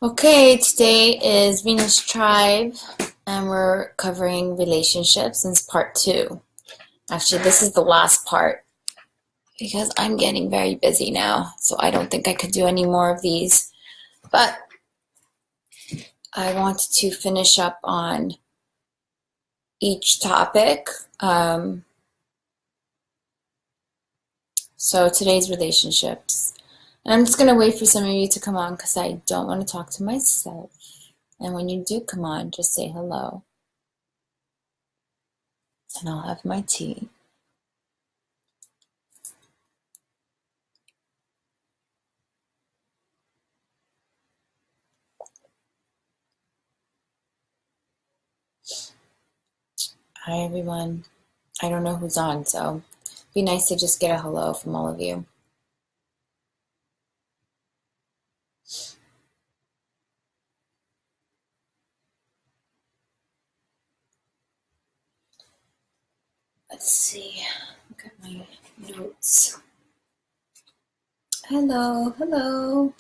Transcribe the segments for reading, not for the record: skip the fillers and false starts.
Okay, today is Venus Tribe, and we're covering relationships, and it's part two. Actually, this is the last part because I'm getting very busy now, so I don't think I could do any more of these. But I wanted to finish up on each topic. So today's relationships. And I'm just going to wait for some of you to come on because I don't want to talk to myself. And when you do come on, just say hello. And I'll have my tea. Hi, everyone. I don't know who's on, so it'd be nice to just get a hello from all of you. Let's see. Look at my notes. Hello.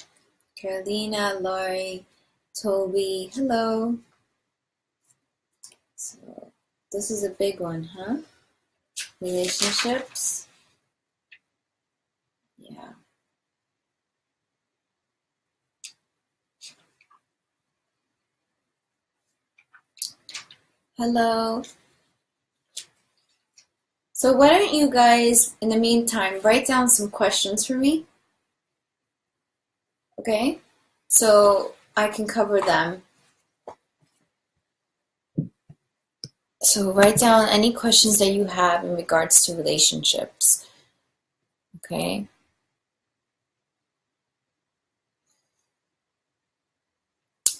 Carolina, Lori, Toby, hello. So this is a big one, huh? Relationships. Yeah. Hello. So why don't you guys, in the meantime, write down some questions for me? Okay? So I can cover them. So write down any questions that you have in regards to relationships. Okay?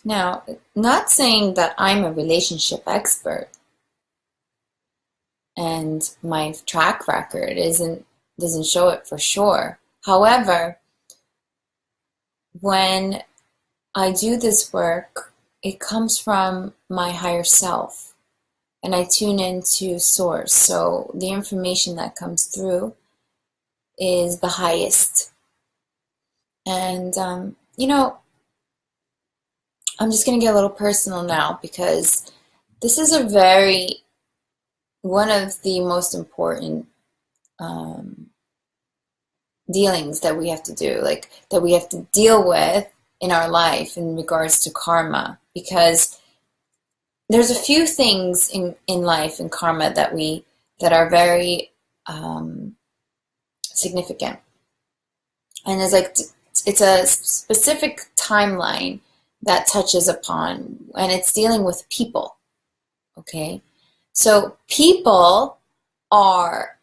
Now, not saying that I'm a relationship expert and my track record doesn't show it for sure. However, when I do this work, it comes from my higher self and I tune into source. So the information that comes through is the highest. And, I'm just going to get a little personal now because this is one of the most important dealings that we have to do, like that we have to deal with in our life in regards to karma, because there's a few things in life in karma that are very significant, and it's a specific timeline that touches upon, and it's dealing with people. Okay, so people are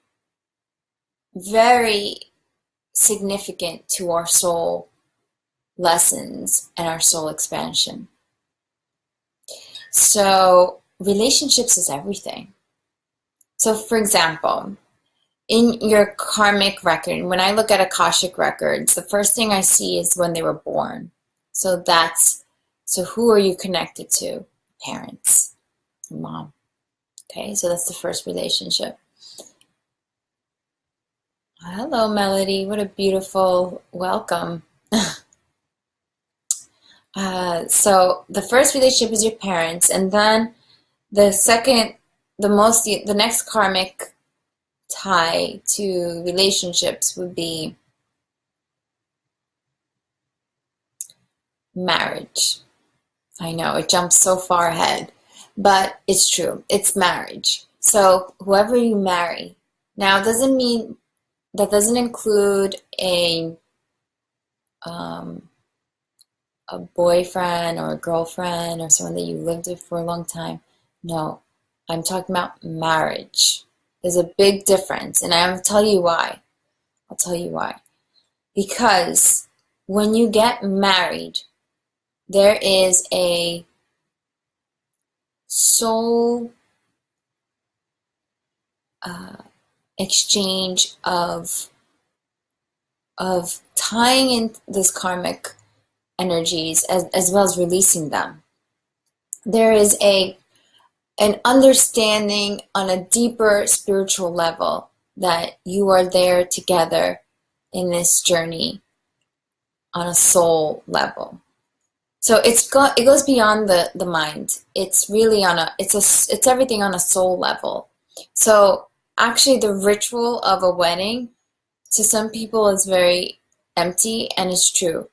very significant to our soul lessons and our soul expansion. So relationships is everything. So for example, in your karmic record, when I look at Akashic records, the first thing I see is when they were born. So who are you connected to? Parents, mom. Okay, so that's the first relationship. Hello, Melody. What a beautiful welcome. So the first relationship is your parents, and then the next karmic tie to relationships would be marriage. I know it jumps so far ahead, but it's true. It's marriage. So whoever you marry. Now, that doesn't include a boyfriend or a girlfriend or someone that you lived with for a long time. No, I'm talking about marriage. There's a big difference, and I'll tell you why. Because when you get married, there is a soul exchange of tying in this karmic energies as well as releasing them. There is an understanding on a deeper spiritual level that you are there together in this journey on a soul level. So it goes beyond the mind. It's really on it's everything on a soul level. So actually the ritual of a wedding to some people is very empty, and it's true.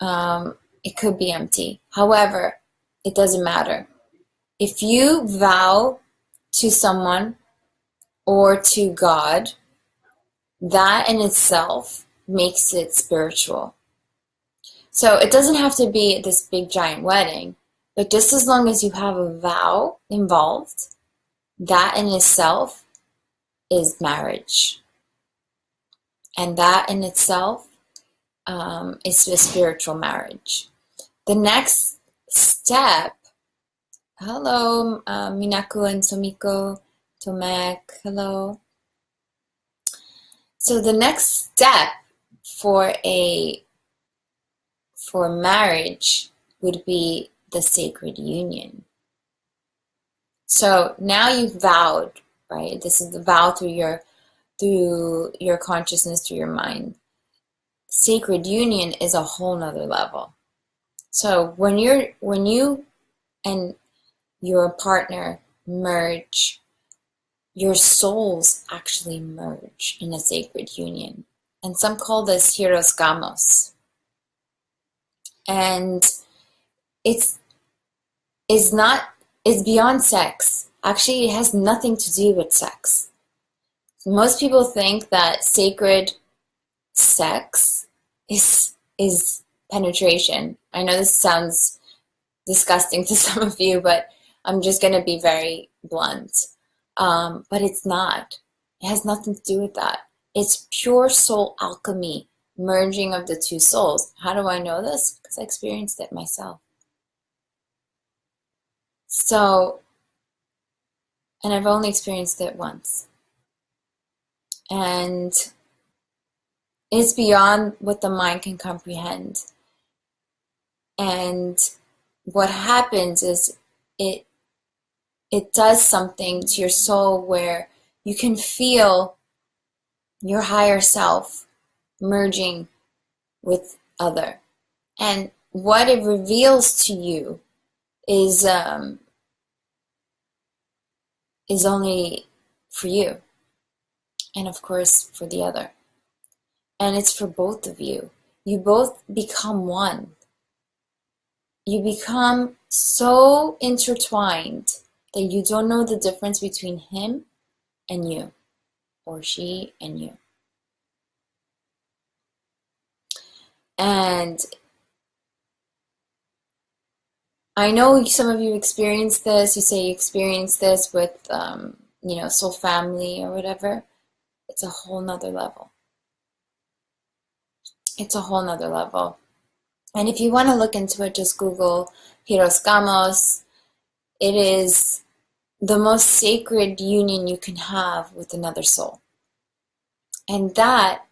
It could be empty. However, it doesn't matter. If you vow to someone or to God, that in itself makes it spiritual. So it doesn't have to be this big giant wedding, but just as long as you have a vow involved, that in itself is marriage. And that in itself is a spiritual marriage. The next step, hello, Minaku and Tomiko, Tomek, hello. So the next step for marriage would be the sacred union. So now you've vowed, right? This is the vow through your consciousness, through your mind. Sacred union is a whole nother level. So when you and your partner merge, your souls actually merge in a sacred union. And some call this hieros gamos. And it's beyond sex. Actually, it has nothing to do with sex. Most people think that sacred sex is penetration. I know this sounds disgusting to some of you, but I'm just going to be very blunt. But it's not. It has nothing to do with that. It's pure soul alchemy, merging of the two souls. How do I know this? Because I experienced it myself. So, and I've only experienced it once. And it's beyond what the mind can comprehend. And what happens is it does something to your soul where you can feel your higher self merging with other. And what it reveals to you is only for you, and of course for the other. And it's for both of you. You both become one. You become so intertwined that you don't know the difference between him and you, or she and you. And I know some of you experienced this. You say you experienced this with, soul family or whatever. It's a whole nother level. It's a whole nother level. And if you want to look into it, just Google hieros gamos. It is the most sacred union you can have with another soul. And that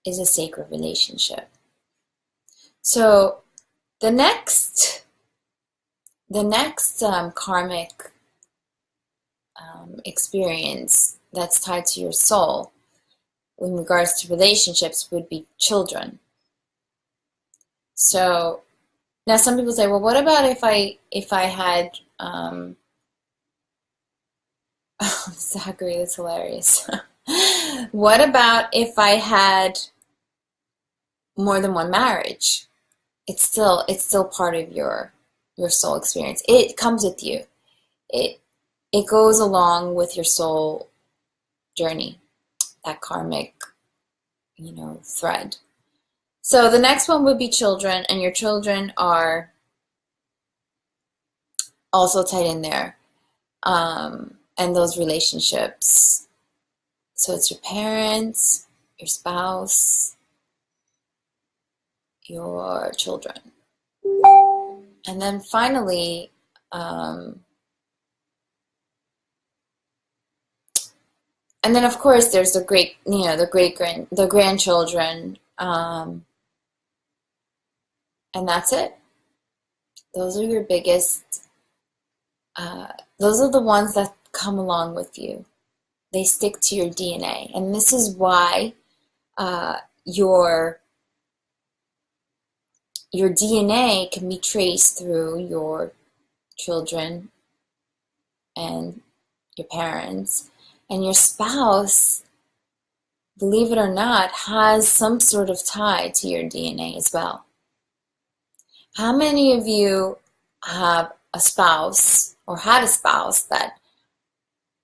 is a sacred relationship. So the next karmic experience that's tied to your soul in regards to relationships would be children. So now some people say, well, what about if I had Zachary, that's hilarious. What about if I had more than one marriage? It's still part of your soul experience. It comes with you. It goes along with your soul journey, that karmic, thread. So the next one would be children, and your children are also tied in there. And those relationships. So it's your parents, your spouse, your children. And then finally, and then of course there's the grandchildren, and that's it. Those are your biggest, those are the ones that come along with you. They stick to your DNA. And this is why your your DNA can be traced through your children and your parents, and your spouse, believe it or not, has some sort of tie to your DNA as well. How many of you have a spouse or had a spouse that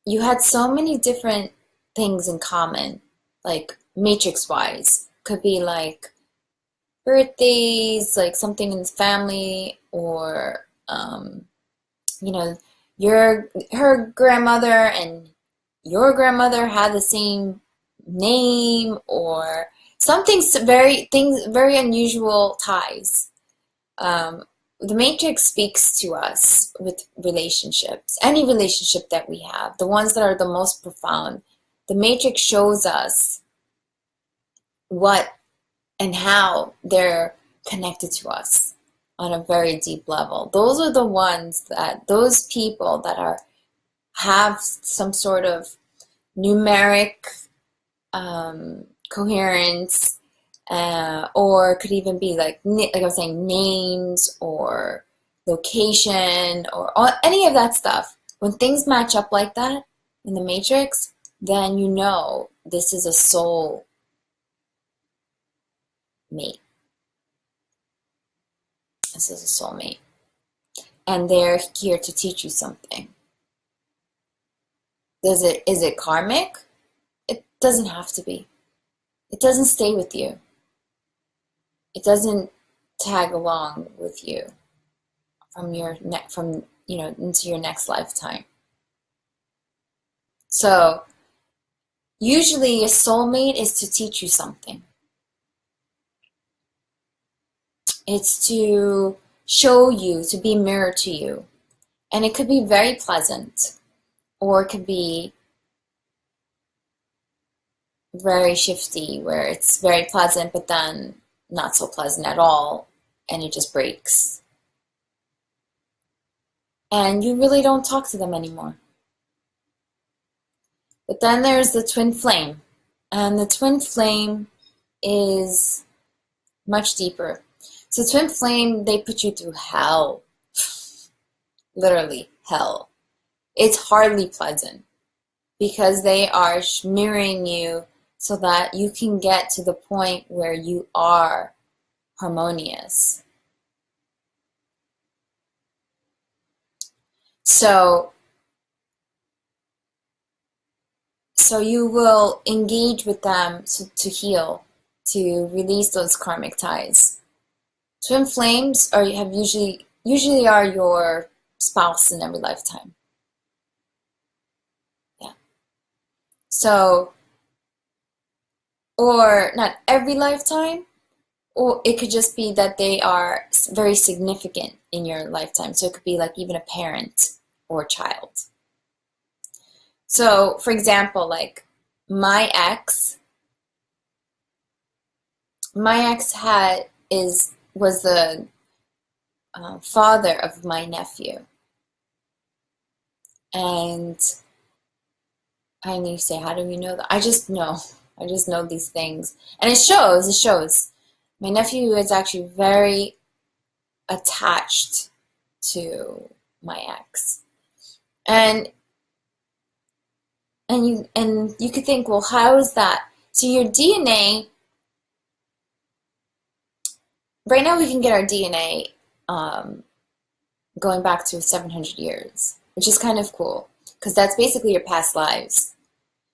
you had so many different things in common, like matrix wise? Could be like birthdays, like something in the family, or you know, her grandmother and your grandmother had the same name, or something very unusual ties. The matrix speaks to us with relationships, any relationship that we have, the ones that are the most profound. The matrix shows us what and how they're connected to us on a very deep level. Those are the ones that, those people that have some sort of numeric coherence, or could even be like I was saying, names or location or any of that stuff. When things match up like that in the matrix, then you know this is a soul mate. This is a soulmate. And they're here to teach you something. Is it karmic? It doesn't have to be. It doesn't stay with you. It doesn't tag along with you from into your next lifetime. So usually a soulmate is to teach you something. It's to show you, to be a mirror to you. And it could be very pleasant, or it could be very shifty, where it's very pleasant, but then not so pleasant at all, and it just breaks. And you really don't talk to them anymore. But then there's the twin flame. And the twin flame is much deeper. So twin flame, they put you through hell. Literally, hell. It's hardly pleasant, because they are mirroring you so that you can get to the point where you are harmonious. So you will engage with them to heal, to release those karmic ties. Twin flames have usually are your spouse in every lifetime. Yeah. So, or not every lifetime, or it could just be that they are very significant in your lifetime. So it could be like even a parent or a child. So, for example, like my ex was the father of my nephew, and I need to say, how do we know that? I just know these things, and it shows. My nephew is actually very attached to my ex, and you could think, well, how is that? So your DNA, right now we can get our DNA going back to 700 years, which is kind of cool, because that's basically your past lives.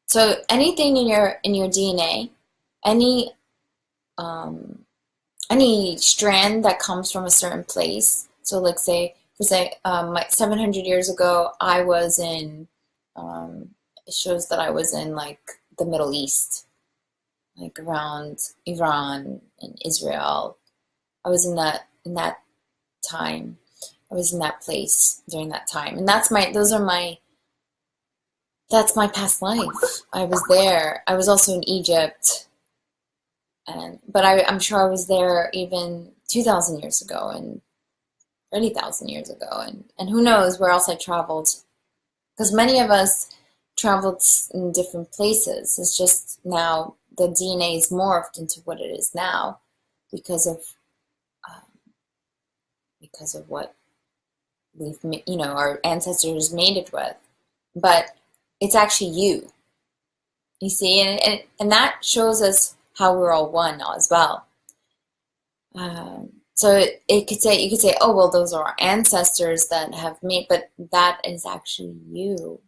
So anything in your DNA, any strand that comes from a certain place. So like say 700 years ago, I was in, it shows that I was in like the Middle East, like around Iran and Israel. I was in that time. I was in that place during that time, and that's my past life. I was there. I was also in Egypt, but I'm sure I was there even 2,000 years ago and 30,000 years ago, and who knows where else I traveled, because many of us traveled in different places. It's just now the DNA is morphed into what it is now because of because of what our ancestors mated with. But it's actually you. You see, and that shows us how we're all one as well. So you could say, oh well, those are our ancestors that have made, but that is actually you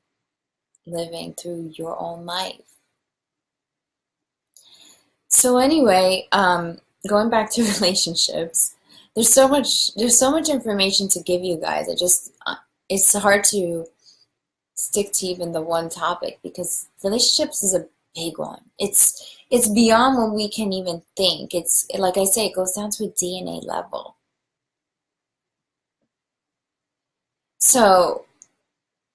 living through your own life. So anyway, going back to relationships, there's so much information to give you guys. It's hard to stick to even the one topic because relationships is a big one. It's beyond what we can even think. It's like I say, it goes down to a DNA level. So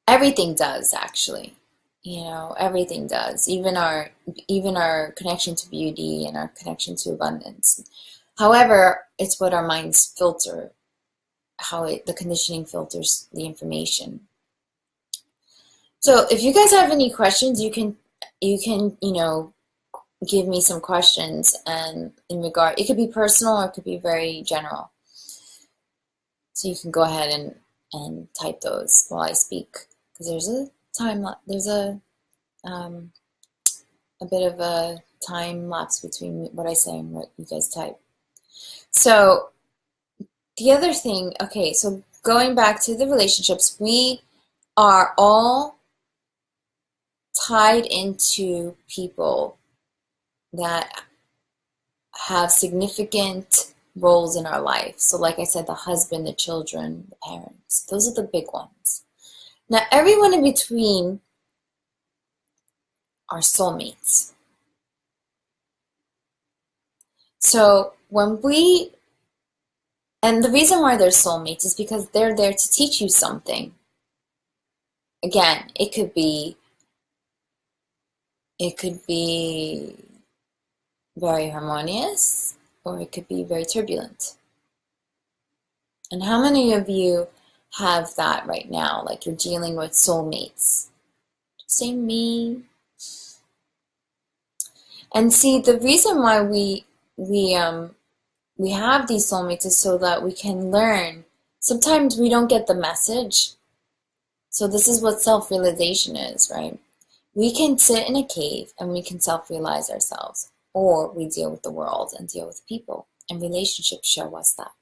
everything does actually. Everything does. Even our connection to beauty and our connection to abundance. However, it's what our minds filter, the conditioning filters the information. So if you guys have any questions, you can give me some questions, and it could be personal or it could be very general. So you can go ahead and type those while I speak, because there's a bit of a time lapse between what I say and what you guys type. So the other thing, okay, so going back to the relationships, we are all tied into people that have significant roles in our life. So like I said, the husband, the children, the parents, those are the big ones. Now everyone in between are soulmates. So and the reason why they're soulmates is because they're there to teach you something. Again, it could be very harmonious, or it could be very turbulent. And how many of you have that right now? Like you're dealing with soulmates. Say me. And see, the reason why we have these soulmates is so that we can learn. Sometimes we don't get the message. So this is what self-realization is, right? We can sit in a cave and we can self-realize ourselves, or we deal with the world and deal with people, and relationships show us that.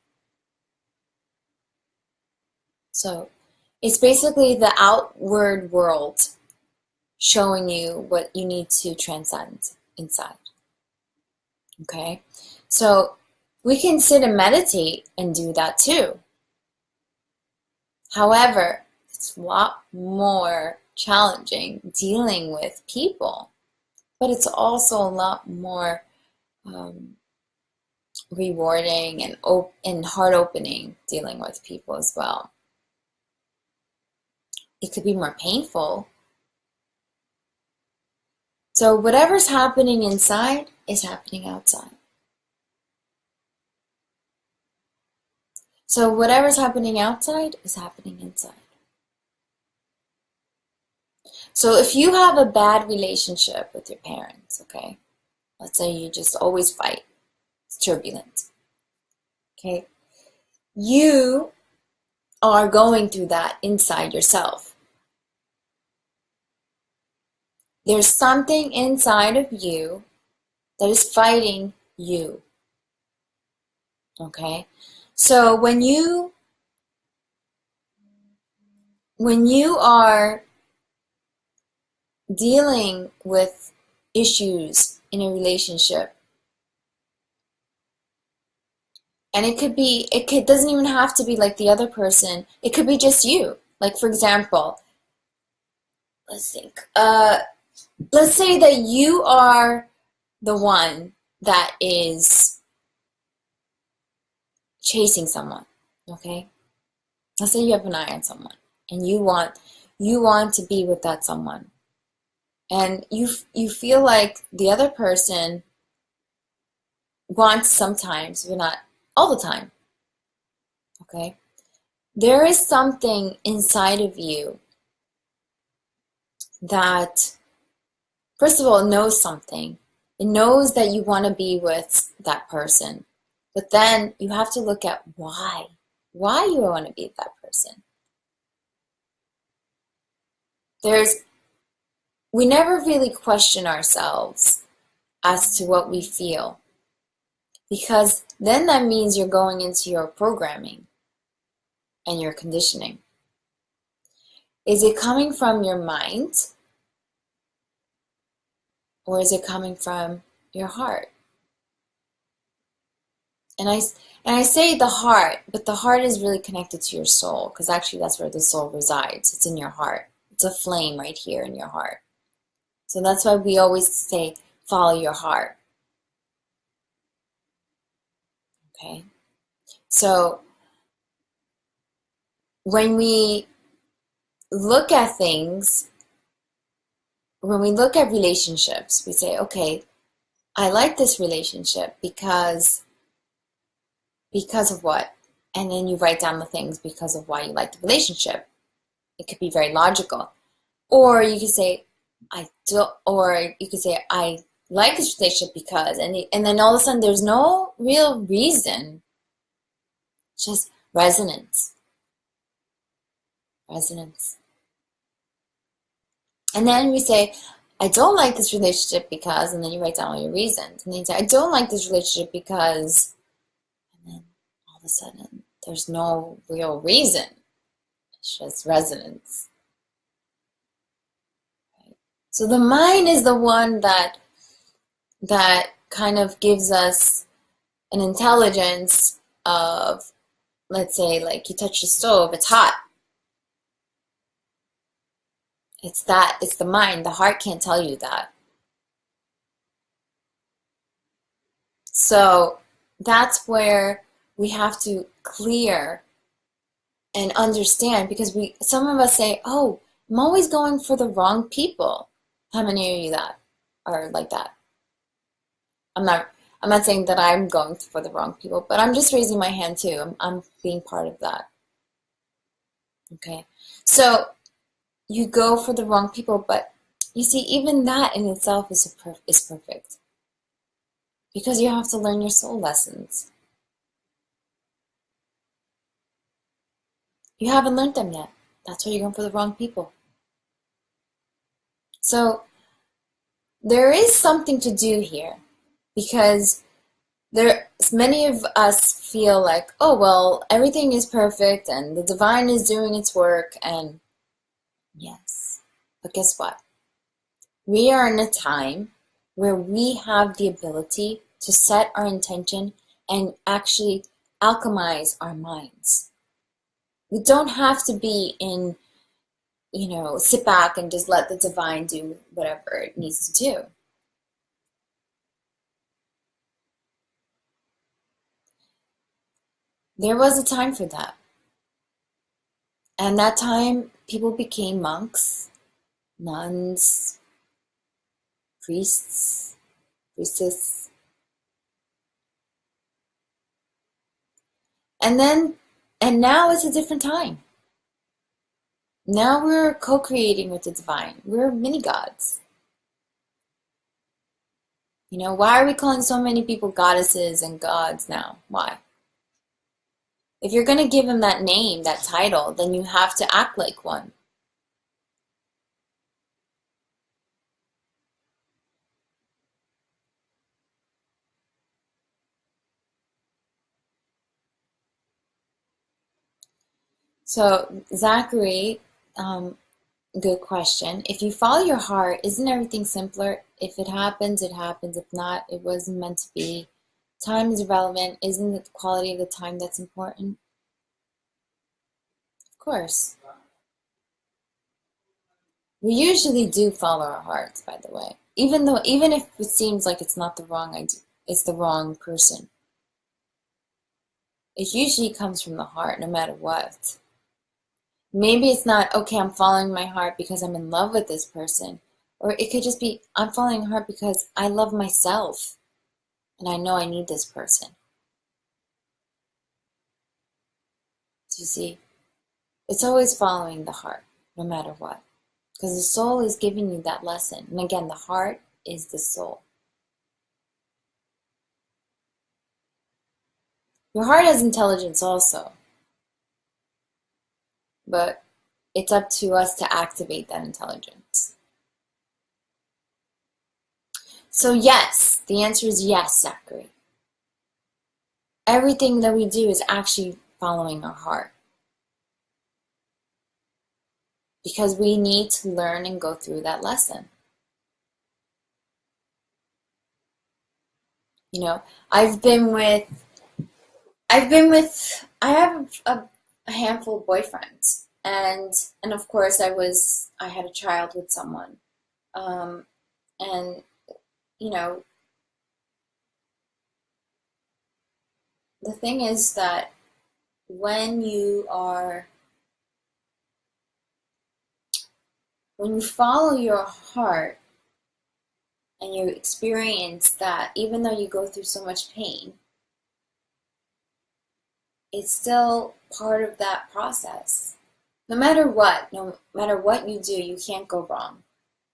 So it's basically the outward world showing you what you need to transcend inside. Okay? So we can sit and meditate and do that too. However, it's a lot more challenging dealing with people, but it's also a lot more rewarding and heart-opening dealing with people as well. It could be more painful. So whatever's happening inside is happening outside. So whatever's happening outside is happening inside. So if you have a bad relationship with your parents, okay, let's say you just always fight, it's turbulent, okay, you are going through that inside yourself. There's something inside of you that is fighting you, okay? So when you are dealing with issues in a relationship, and it doesn't even have to be like the other person, it could be just you. Like for example, let's think, let's say that you are the one that is chasing someone, okay? Let's say you have an eye on someone and you want to be with that someone, and you feel like the other person wants sometimes, but not all the time, okay? There is something inside of you that, first of all, knows something. It knows that you want to be with that person. But then you have to look at why. why you want to be with that person. We never really question ourselves as to what we feel, because then that means you're going into your programming and your conditioning. Is it coming from your mind, or is it coming from your heart? And I say the heart, but the heart is really connected to your soul, because actually that's where the soul resides. It's in your heart. It's a flame right here in your heart. So that's why we always say, follow your heart. Okay? So when we look at things, when we look at relationships, we say, okay, I like this relationship because of what? And then you write down the things because of why you like the relationship. It could be very logical. Or you could say, I like this relationship because, and then all of a sudden there's no real reason, just resonance. Resonance. And then we say, I don't like this relationship because, and then you write down all your reasons. And then you say, I don't like this relationship because, and then all of a sudden there's no real reason. It's just resonance. Right? So the mind is the one that kind of gives us an intelligence of, let's say, like you touch the stove, it's hot. It's the mind. The heart can't tell you that. So that's where we have to clear and understand, because some of us say, oh, I'm always going for the wrong people. How many of you that are like that? I'm not saying that I'm going for the wrong people, but I'm just raising my hand too. I'm being part of that. Okay. So you go for the wrong people, but you see, even that in itself is perfect. Because you have to learn your soul lessons. You haven't learned them yet. That's why you're going for the wrong people. So there is something to do here, because many of us feel like, oh, well, everything is perfect and the divine is doing its work, and yes, but guess what? We are in a time where we have the ability to set our intention and actually alchemize our minds. We don't have to be in, sit back and just let the divine do whatever it needs to do. There was a time for that. And that time, people became monks, nuns, priests, priestess. And now it's a different time. Now we're co-creating with the divine. We're mini gods. Why are we calling so many people goddesses and gods now? Why? If you're going to give them that name, that title, then you have to act like one. So, Zachary, good question. If you follow your heart, isn't everything simpler? If it happens, it happens. If not, it wasn't meant to be. Time is irrelevant. Isn't it the quality of the time that's important? Of course. We usually do follow our hearts, by the way. Even if it seems like it's not the wrong idea, it's the wrong person. It usually comes from the heart, no matter what. Maybe it's not, okay, I'm following my heart because I'm in love with this person. Or it could just be, I'm following my heart because I love myself. And I know I need this person. Do you see? It's always following the heart, no matter what. Because the soul is giving you that lesson. And again, the heart is the soul. Your heart has intelligence also. but it's up to us to activate that intelligence. So yes, the answer is yes, Zachary. Everything that we do is actually following our heart. Because we need to learn and go through that lesson. You know, I have a handful of boyfriends, and of course I had a child with someone, and you know, the thing is that when you follow your heart and you experience that, even though you go through so much pain, it's still part of that process. No matter what you do, you can't go wrong.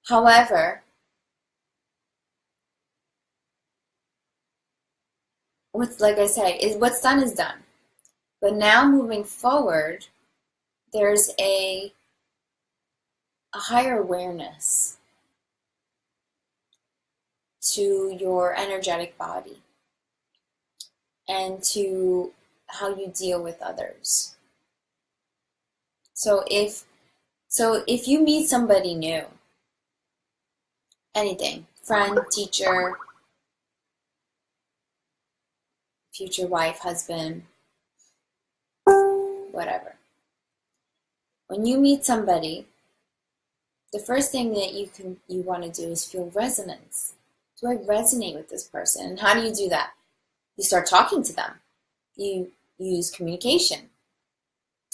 However, like I say, is what's done is done. But now moving forward, there's a higher awareness to your energetic body and to how you deal with others. So if you meet somebody new, anything, friend, teacher, future wife, husband, whatever. When you meet somebody, the first thing that you want to do is feel resonance. Do I resonate with this person? And how do you do that? You start talking to them. You use communication.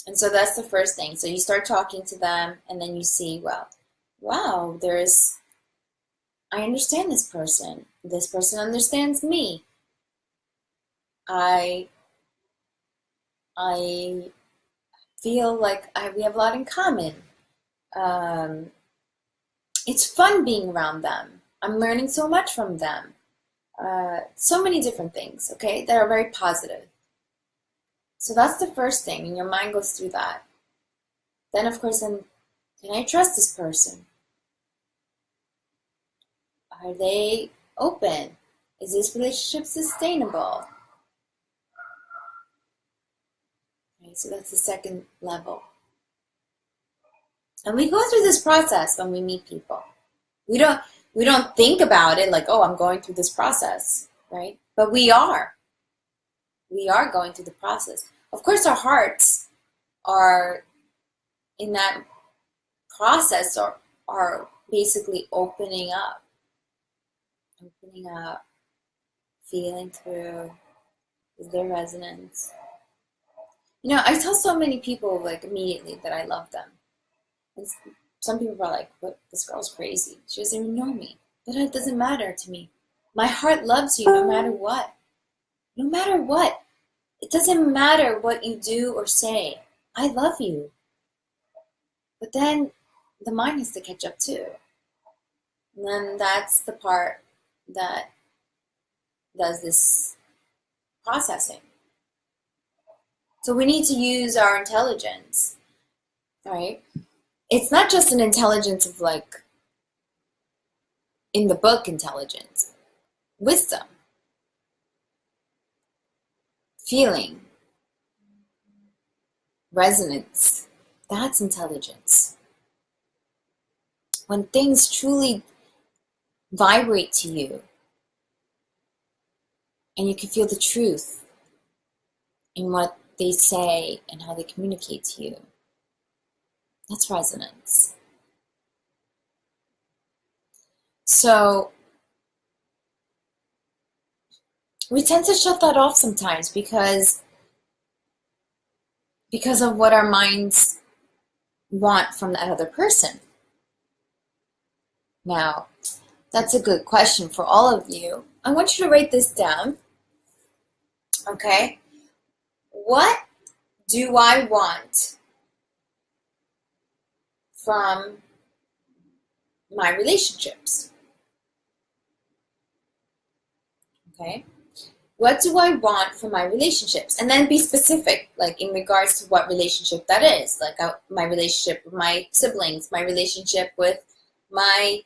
And so that's the first thing. So you start talking to them, and then you see, well, wow, I understand this person. This person understands me. I feel like we have a lot in common. It's fun being around them. I'm learning so much from them. So many different things, okay, that are very positive. So that's the first thing, and your mind goes through that. Then, of course, can I trust this person? Are they open? Is this relationship sustainable? Okay, so that's the second level. And we go through this process when we meet people. We don't think about it like, oh, I'm going through this process, right? But we are. We are going through the process. Of course, our hearts are in that process are basically opening up, feeling through their resonance. You know, I tell so many people like immediately that I love them. And some people are like, "What? This girl's crazy. She doesn't even know me." But it doesn't matter to me. My heart loves you no matter what. No matter what. It doesn't matter what you do or say. I love you. But then the mind has to catch up too. And then that's the part that does this processing. So we need to use our intelligence, right? It's not just an intelligence of like in the book intelligence. Wisdom, feeling, resonance, that's intelligence. When things truly vibrate to you and you can feel the truth in what they say and how they communicate to you, that's resonance. So we tend to shut that off sometimes because of what our minds want from that other person. Now, that's a good question for all of you. I want you to write this down. Okay? What do I want from my relationships? Okay? what do I want from my relationships? And then be specific, like in regards to what relationship that is. Like my relationship with my siblings, my relationship with my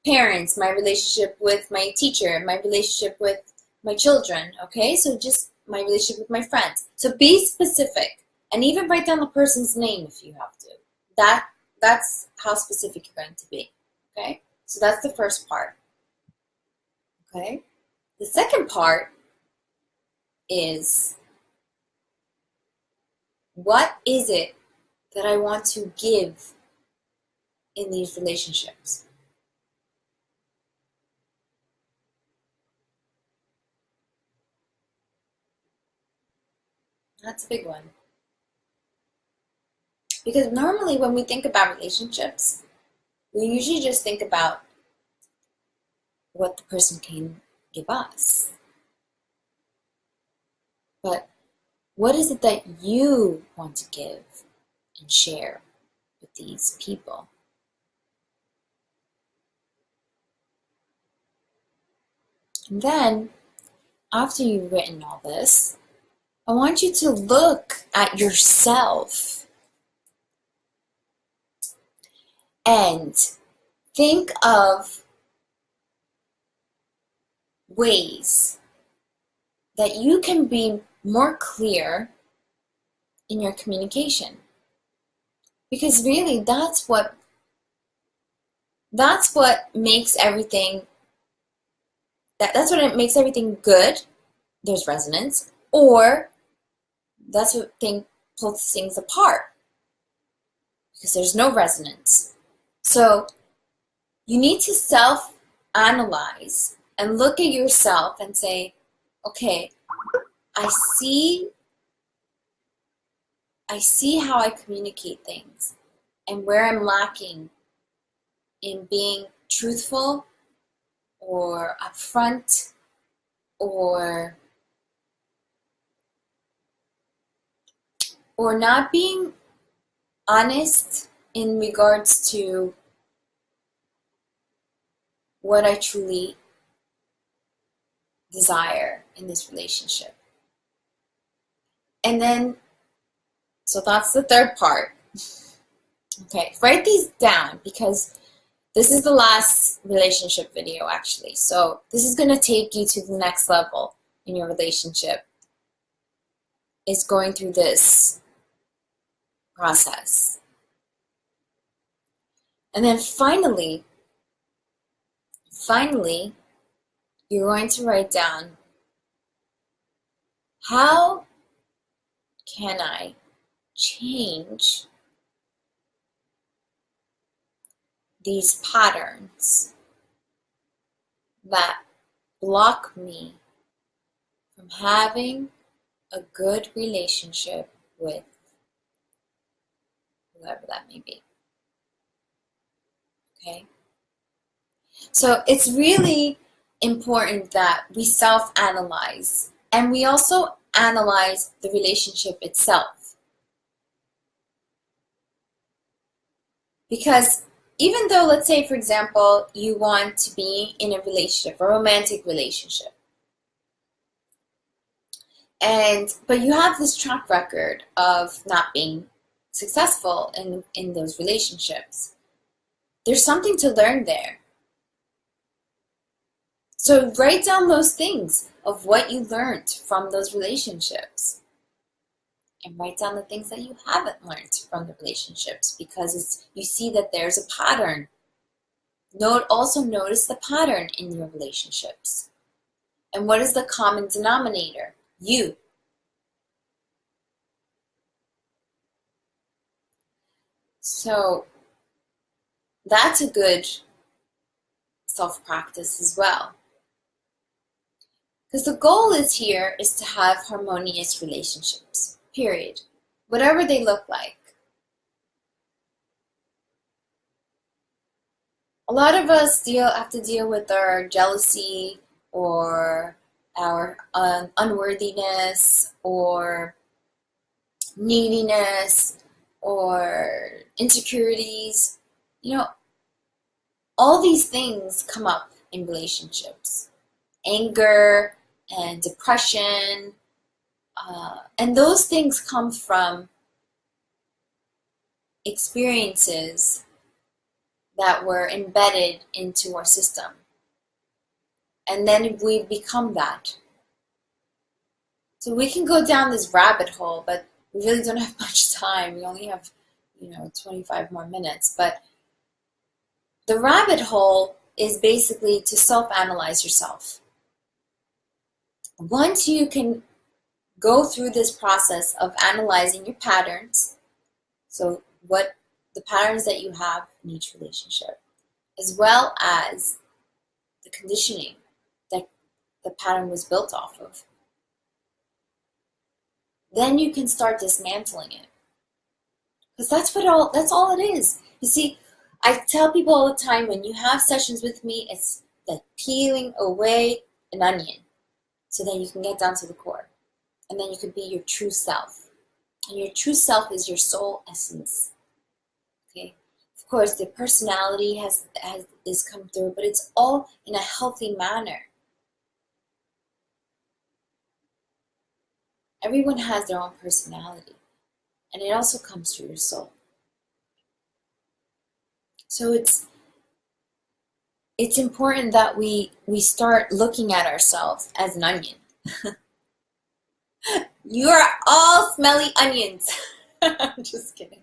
parents, my relationship with my teacher, my relationship with my children, okay? So just my relationship with my friends. So be specific, and even write down the person's name if you have to. That's how specific you're going to be, okay? So that's the first part, okay? The second part is, what is it that I want to give in these relationships? That's a big one. Because normally when we think about relationships, we usually just think about what the person can give us. But what is it that you want to give and share with these people? And then, after you've written all this, I want you to look at yourself and think of ways that you can be more clear in your communication. Because really, that's what makes everything, that's what it makes everything good. There's resonance. Or that's what pulls things apart, because there's no resonance. So you need to self-analyze and look at yourself and say, okay, I see how I communicate things and where I'm lacking in being truthful or upfront or not being honest in regards to what I truly desire in this relationship. And then, so that's the third part. Okay, write these down, because this is the last relationship video actually. So this is going to take you to the next level in your relationship, is going through this process. And then finally, you're going to write down, how can I change these patterns that block me from having a good relationship with whoever that may be. Okay? So it's really important that we self-analyze, and we also analyze the relationship itself. Because even though, let's say, for example, you want to be in a relationship, a romantic relationship, but you have this track record of not being successful in those relationships, there's something to learn there. So write down those things of what you learned from those relationships. And write down the things that you haven't learned from the relationships, because you see that there's a pattern. Also notice the pattern in your relationships. And what is the common denominator? You. So that's a good self-practice as well. Because the goal is to have harmonious relationships, period. Whatever they look like. A lot of us have to deal with our jealousy or our unworthiness or neediness or insecurities. All these things come up in relationships. Anger, and depression. And those things come from experiences that were embedded into our system. And then we become that. So we can go down this rabbit hole, but we really don't have much time. We only have, 25 more minutes. But the rabbit hole is basically to self-analyze yourself. Once you can go through this process of analyzing your patterns, so what the patterns that you have in each relationship, as well as the conditioning that the pattern was built off of, then you can start dismantling it. Because that's all it is. You see, I tell people all the time, when you have sessions with me, it's like peeling away an onion so that you can get down to the core. And then you can be your true self. And your true self is your soul essence. Okay? Of course, the personality is come through, but it's all in a healthy manner. Everyone has their own personality, and it also comes through your soul. So it's important that we start looking at ourselves as an onion. You are all smelly onions. I'm just kidding.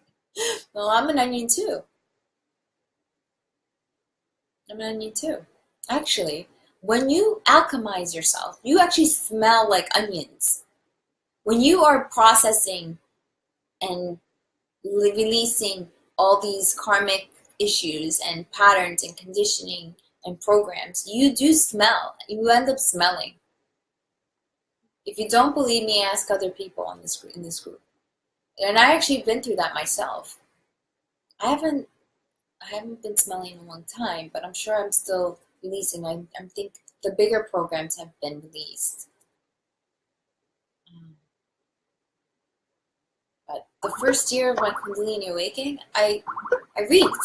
Well, I'm an onion too. I'm an onion too. Actually, when you alchemize yourself, you actually smell like onions. When you are processing and releasing all these karmic issues and patterns and conditioning and programs, you do smell. You end up smelling. If you don't believe me, ask other people in this group. And I actually been through that myself. I haven't been smelling in a long time, but I'm sure I'm still releasing. I think the bigger programs have been released. But the first year of my Kundalini awakening, I reeked.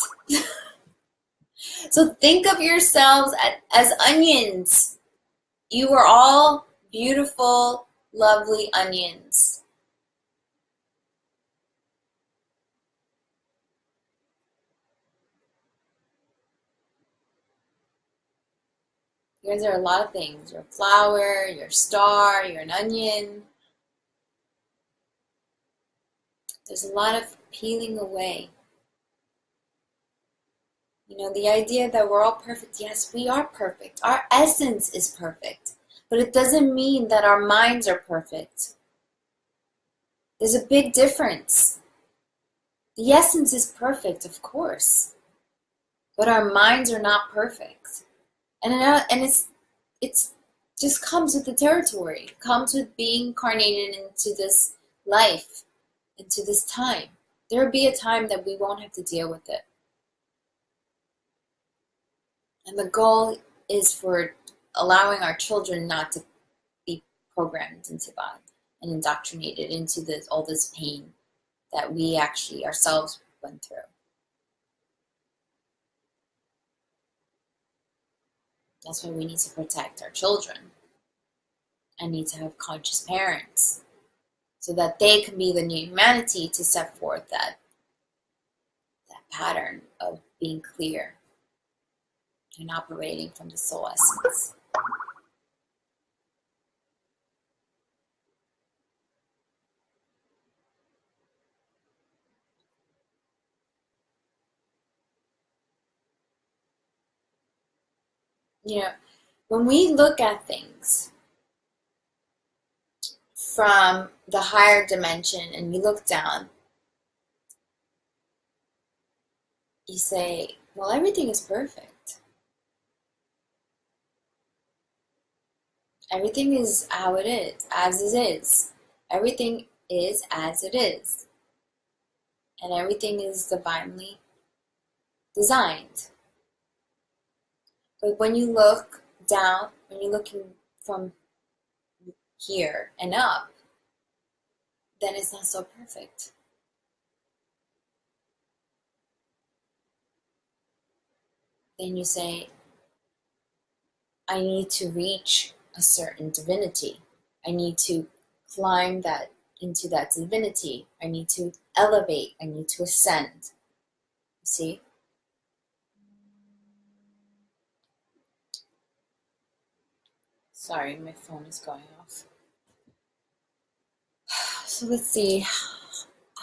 So think of yourselves as onions. You are all beautiful, lovely onions. You guys are a lot of things. You're a flower, you're a star, you're an onion. There's a lot of peeling away. The idea that we're all perfect, yes, we are perfect. Our essence is perfect. But it doesn't mean that our minds are perfect. There's a big difference. The essence is perfect, of course. But our minds are not perfect. And it's just comes with the territory. It comes with being incarnated into this life, into this time. There will be a time that we won't have to deal with it. And the goal is for allowing our children not to be programmed into God and indoctrinated into all this pain that we actually ourselves went through. That's why we need to protect our children and need to have conscious parents so that they can be the new humanity to set forth that pattern of being clear and operating from the soul essence. When we look at things from the higher dimension and you look down, you say, well, everything is perfect. Everything is how it is, as it is. Everything is as it is. And everything is divinely designed. But when you look down, when you're looking from here and up, then it's not so perfect. Then you say, I need to reach a certain divinity. I need to climb that into that divinity. I need to elevate. I need to ascend. You see? Sorry, my phone is going off. So let's see.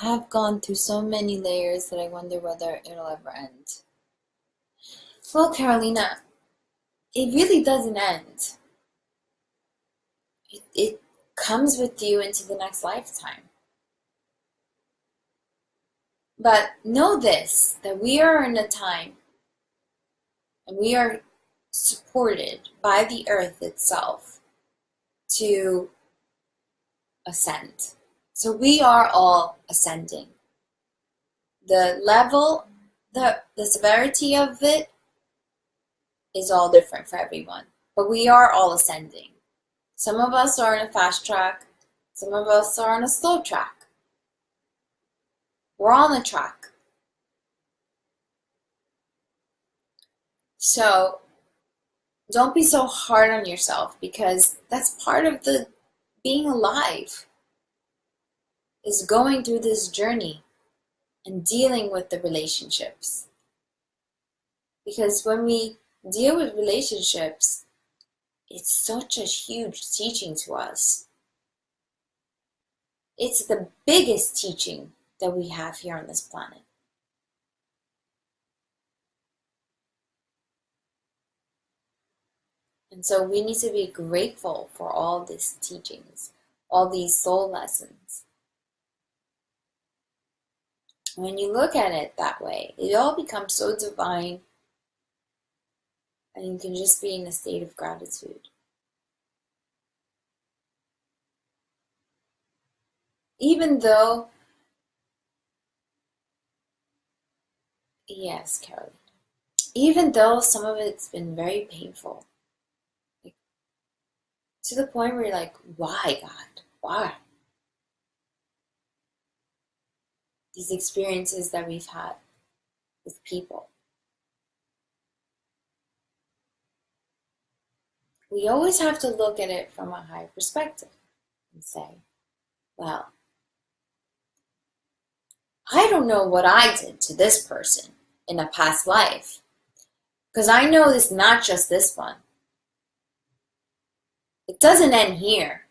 I have gone through so many layers that I wonder whether it'll ever end. Well, Carolina, it really doesn't end. It comes with you into the next lifetime. But know this, that we are in a time and we are supported by the earth itself to ascend. So we are all ascending. The level, the severity of it is all different for everyone. But we are all ascending. Some of us are on a fast track. Some of us are on a slow track. We're on the track. So don't be so hard on yourself, because that's part of the being alive, is going through this journey and dealing with the relationships. Because when we deal with relationships, it's such a huge teaching to us. It's the biggest teaching that we have here on this planet. And so we need to be grateful for all these teachings, all these soul lessons. When you look at it that way, it all becomes so divine, and you can just be in a state of gratitude. Even though, yes, Carol, even though some of it's been very painful, like, to the point where you're like, why, God? Why? These experiences that we've had with people. We always have to look at it from a high perspective and say, well, I don't know what I did to this person in a past life, because I know it's not just this one. It doesn't end here,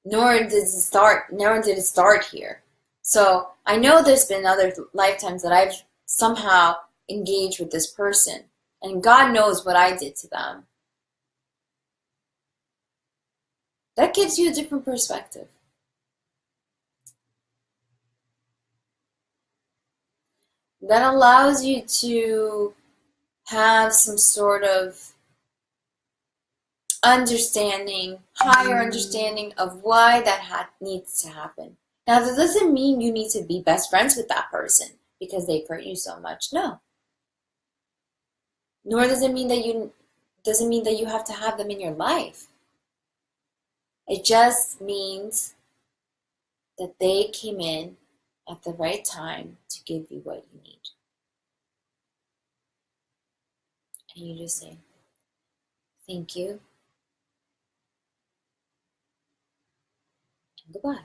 nor did it start here. So I know there's been other lifetimes that I've somehow engaged with this person, and God knows what I did to them. That gives you a different perspective. That allows you to have some sort of understanding, higher understanding of why that needs to happen. Now, that doesn't mean you need to be best friends with that person because they've hurt you so much. No. Nor does it mean that you have to have them in your life. It just means that they came in at the right time to give you what you need. And you just say, thank you, and goodbye.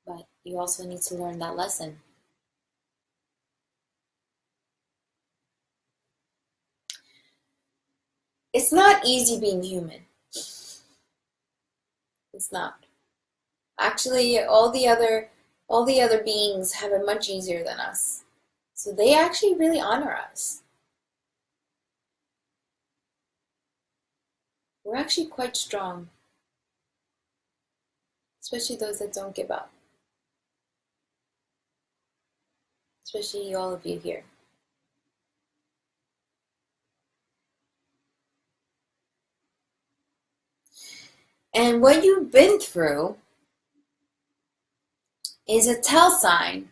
But you also need to learn that lesson. It's not easy being human. It's not. Actually, all the other beings have it much easier than us. So they actually really honor us. We're actually quite strong, especially those that don't give up. Especially all of you here. And what you've been through is a tell sign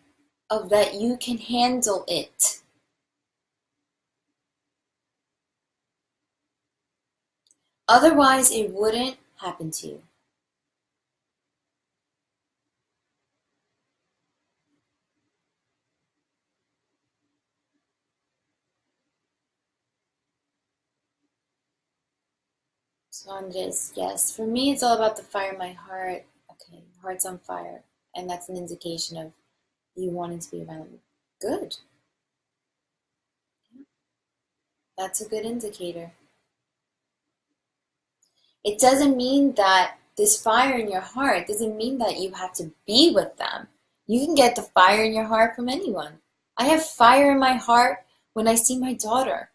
of that you can handle it. Otherwise, it wouldn't happen to you. So Andres, yes, for me it's all about the fire in my heart. Okay, heart's on fire, and that's an indication of you wanting to be around me. Good. That's a good indicator. It doesn't mean that this fire in your heart doesn't mean that you have to be with them. You can get the fire in your heart from anyone. I have fire in my heart when I see my daughter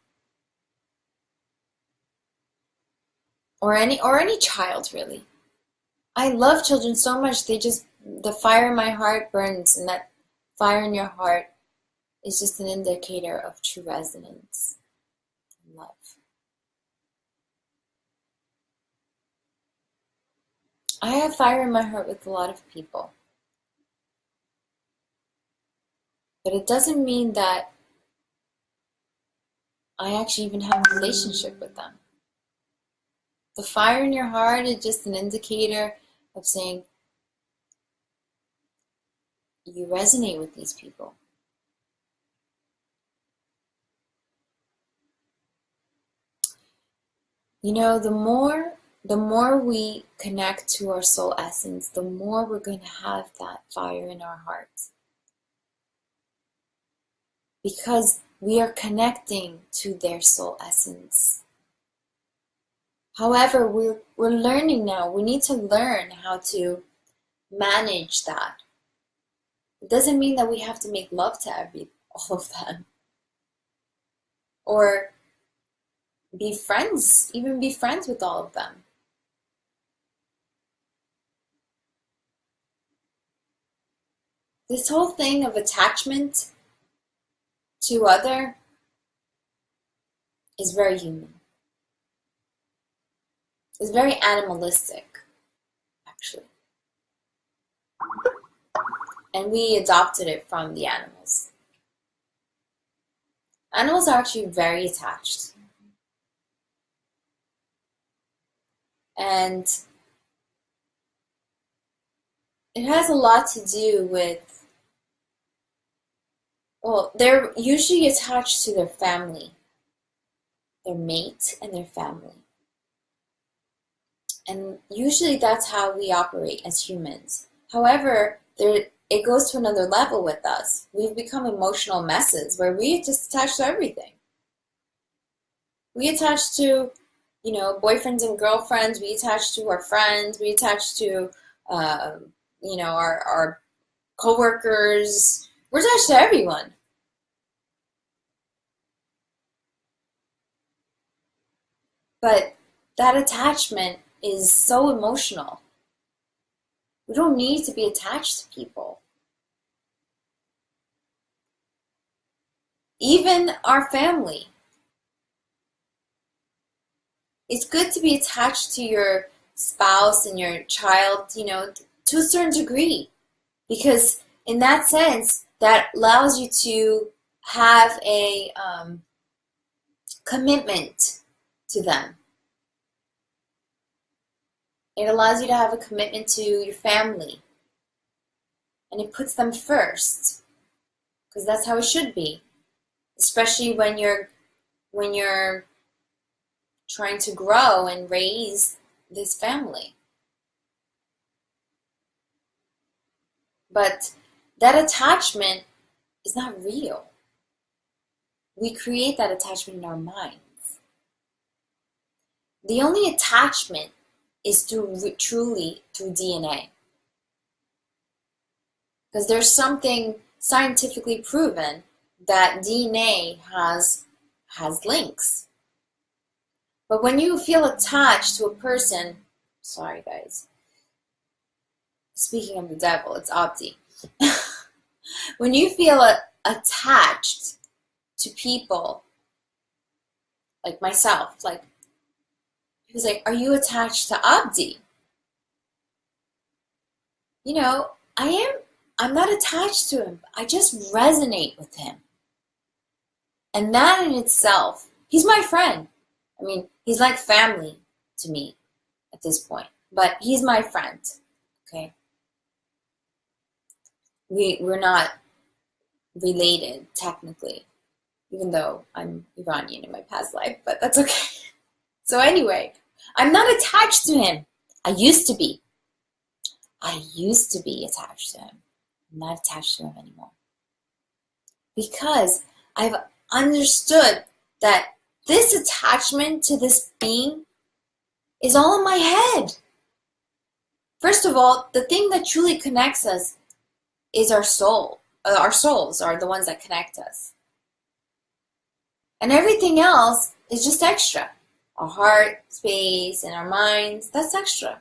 or any child really. I love children so much. The fire in my heart burns, and that fire in your heart is just an indicator of true resonance and love. I have fire in my heart with a lot of people, but it doesn't mean that I actually even have a relationship with them. The fire in your heart is just an indicator of saying you resonate with these people. You know, the more we connect to our soul essence, the more we're going to have that fire in our hearts. Because we are connecting to their soul essence. However, we're learning now. We need to learn how to manage that. It doesn't mean that we have to make love to all of them. Or even be friends with all of them. This whole thing of attachment to other is very human. It's very animalistic, actually. And we adopted it from the animals. Animals are actually very attached. And it has a lot to do with, well, they're usually attached to their family, their mate, and their family. And usually that's how we operate as humans. However, it goes to another level with us. We've become emotional messes where we just attach to everything. We attach to, boyfriends and girlfriends. We attach to our friends. We attach to, our coworkers. We're attached to everyone. But that attachment is so emotional. We don't need to be attached to people. Even our family. It's good to be attached to your spouse and your child, to a certain degree. Because in that sense, that allows you to have a commitment to them. It allows you to have a commitment to your family. And it puts them first. Because that's how it should be. Especially when you're trying to grow and raise this family. But that attachment is not real. We create that attachment in our minds. The only attachment is truly through DNA. Because there's something scientifically proven that DNA has links. But when you feel attached to a person, sorry guys, speaking of the devil, it's Abdi. When you feel attached to people, like myself, like, he was like, are you attached to Abdi? I'm not attached to him. I just resonate with him. And that in itself, he's my friend. I mean, he's like family to me at this point. But he's my friend, okay? We're not related, technically. Even though I'm Iranian in my past life, but that's okay. So anyway, I'm not attached to him. I used to be. I used to be attached to him. I'm not attached to him anymore. Because I've understood that this attachment to this being is all in my head. First of all, the thing that truly connects us is our soul. Our souls are the ones that connect us. And everything else is just extra. Our heart space and our minds, that's extra.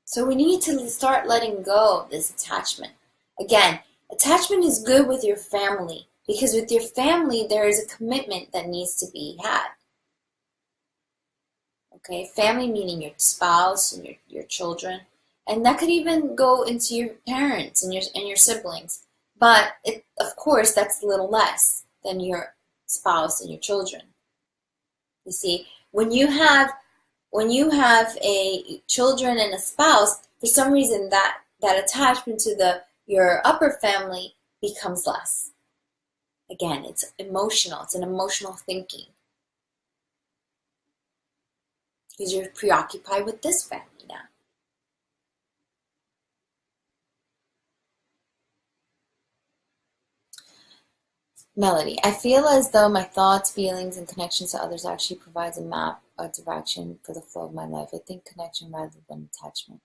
So we need to start letting go of this attachment. Again, attachment is good with your family, because with your family there is a commitment that needs to be had. Okay, family meaning your spouse and your children, and that could even go into your parents and your siblings. But of course, that's a little less than your spouse and your children. You see, when you have a children and a spouse, for some reason that attachment to your upper family becomes less. Again, it's emotional. It's an emotional thinking. Because you're preoccupied with this family now. Melody, I feel as though my thoughts, feelings, and connections to others actually provides a map or direction for the flow of my life. I think connection rather than attachment.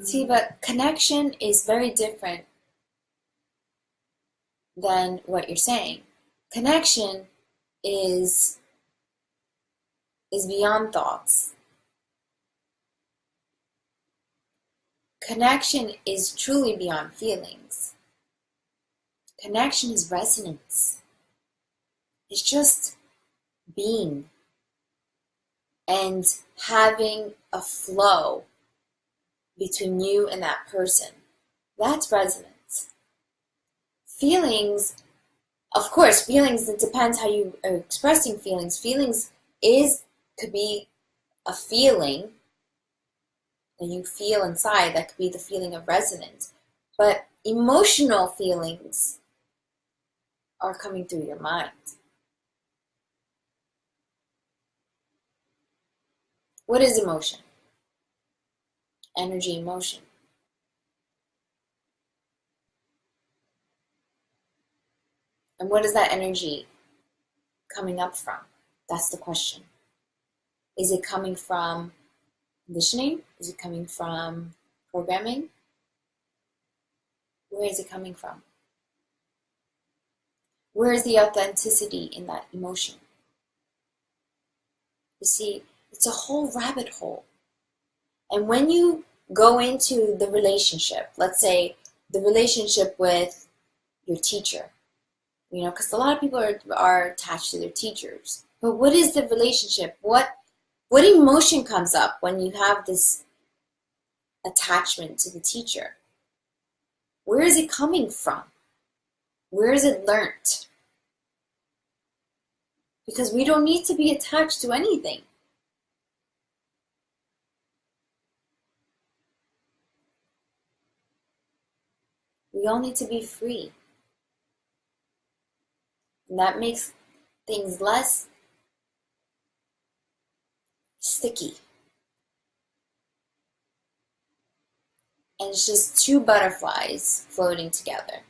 See, but connection is very different than what you're saying. Connection is beyond thoughts. Connection is truly beyond feelings. Connection is resonance. It's just being and having a flow between you and that person. That's resonance. Feelings, of course, feelings, it depends how you are expressing feelings. Feelings could be a feeling that you feel inside. That could be the feeling of resonance. But emotional feelings are coming through your mind. What is emotion? Energy in motion. And what is that energy coming up from? That's the question. Is it coming from conditioning? Is it coming from programming? Where is it coming from? Where is the authenticity in that emotion? You see, it's a whole rabbit hole. And when you go into the relationship, let's say the relationship with your teacher, because a lot of people are attached to their teachers. But what is the relationship? What emotion comes up when you have this attachment to the teacher? Where is it coming from? Where is it learnt? Because we don't need to be attached to anything. We all need to be free. And that makes things less sticky. And it's just two butterflies floating together.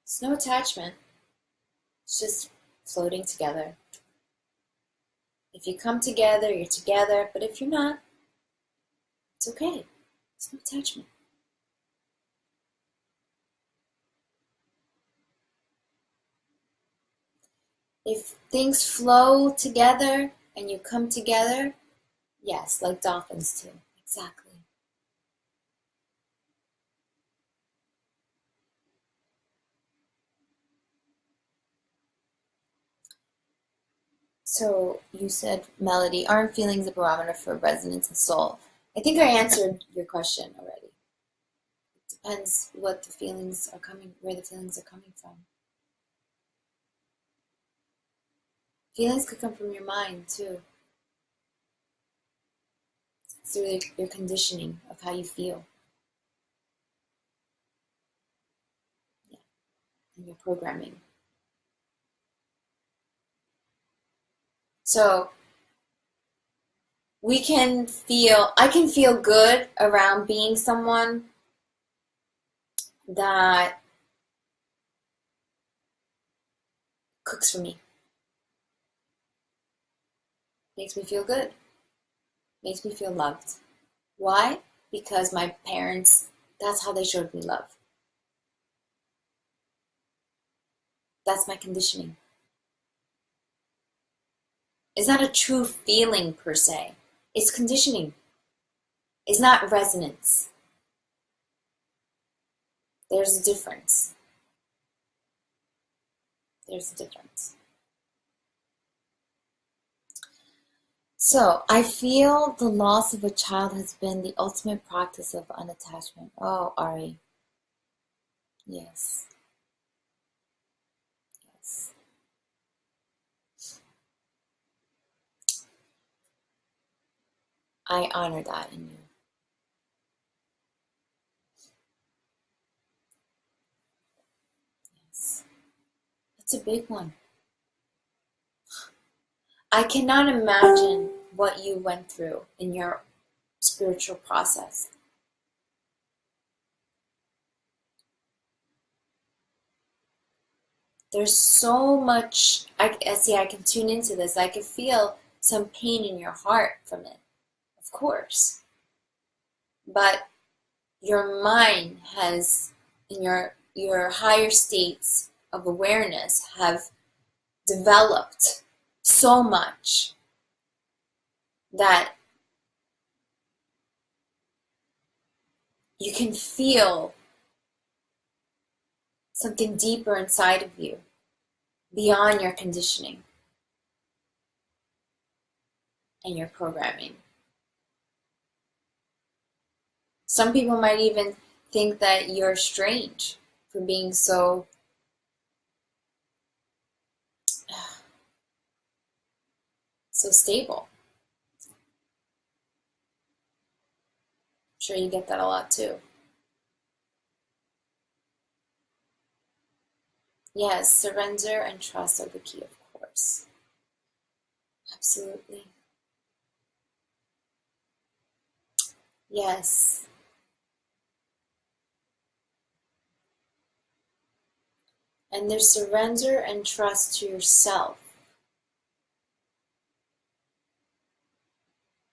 It's no attachment. It's just floating together. If you come together, you're together. But if you're not, it's okay. It's no attachment. If things flow together and you come together, yes, like dolphins do. Exactly. So you said, Melody, aren't feelings a barometer for resonance and soul? I think I answered your question already. It depends where the feelings are coming from. Feelings could come from your mind too. It's through your conditioning of how you feel. and your programming. So I can feel good around being someone that cooks for me. Makes me feel good. Makes me feel loved. Why? Because my parents, that's how they showed me love. That's my conditioning. It's not a true feeling per se. It's conditioning. It's not resonance. There's a difference. There's a difference. So, I feel the loss of a child has been the ultimate practice of unattachment. Oh, Ari. Yes. Yes. I honor that in you. Yes. It's a big one. I cannot imagine what you went through in your spiritual process. There's so much, I see, I can tune into this. I can feel some pain in your heart from it, of course. But your mind has, in your higher states of awareness, have developed so much that you can feel something deeper inside of you, beyond your conditioning and your programming. Some people might even think that you're strange for being so stable. I'm sure you get that a lot too. Yes, surrender and trust are the key, of course. Absolutely. Yes. And there's surrender and trust to yourself,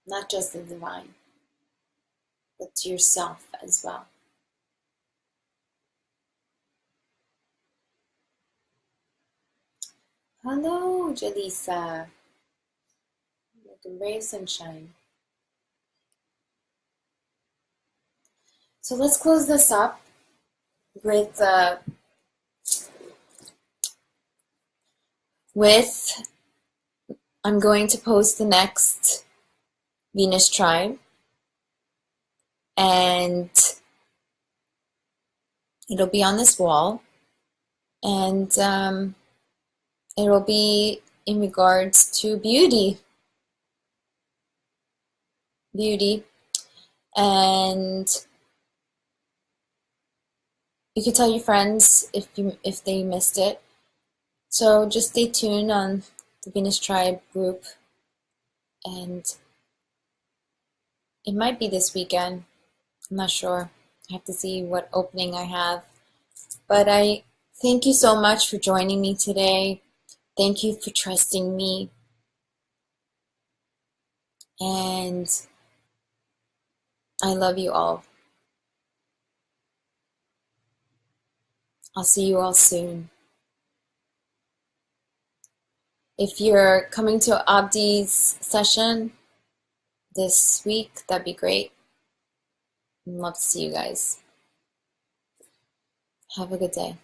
not just the divine, but to yourself as well. Hello, Jalisa. Like a ray of sunshine. So let's close this up with I'm going to post the next Venus tribe, and it'll be on this wall, and it will be in regards to beauty, and you can tell your friends if they missed it. So just stay tuned on the Venus Tribe group, and it might be this weekend. I'm not sure. I have to see what opening I have. But I thank you so much for joining me today. Thank you for trusting me. And I love you all. I'll see you all soon. If you're coming to Abdi's session this week, that'd be great. I'd love to see you guys. Have a good day.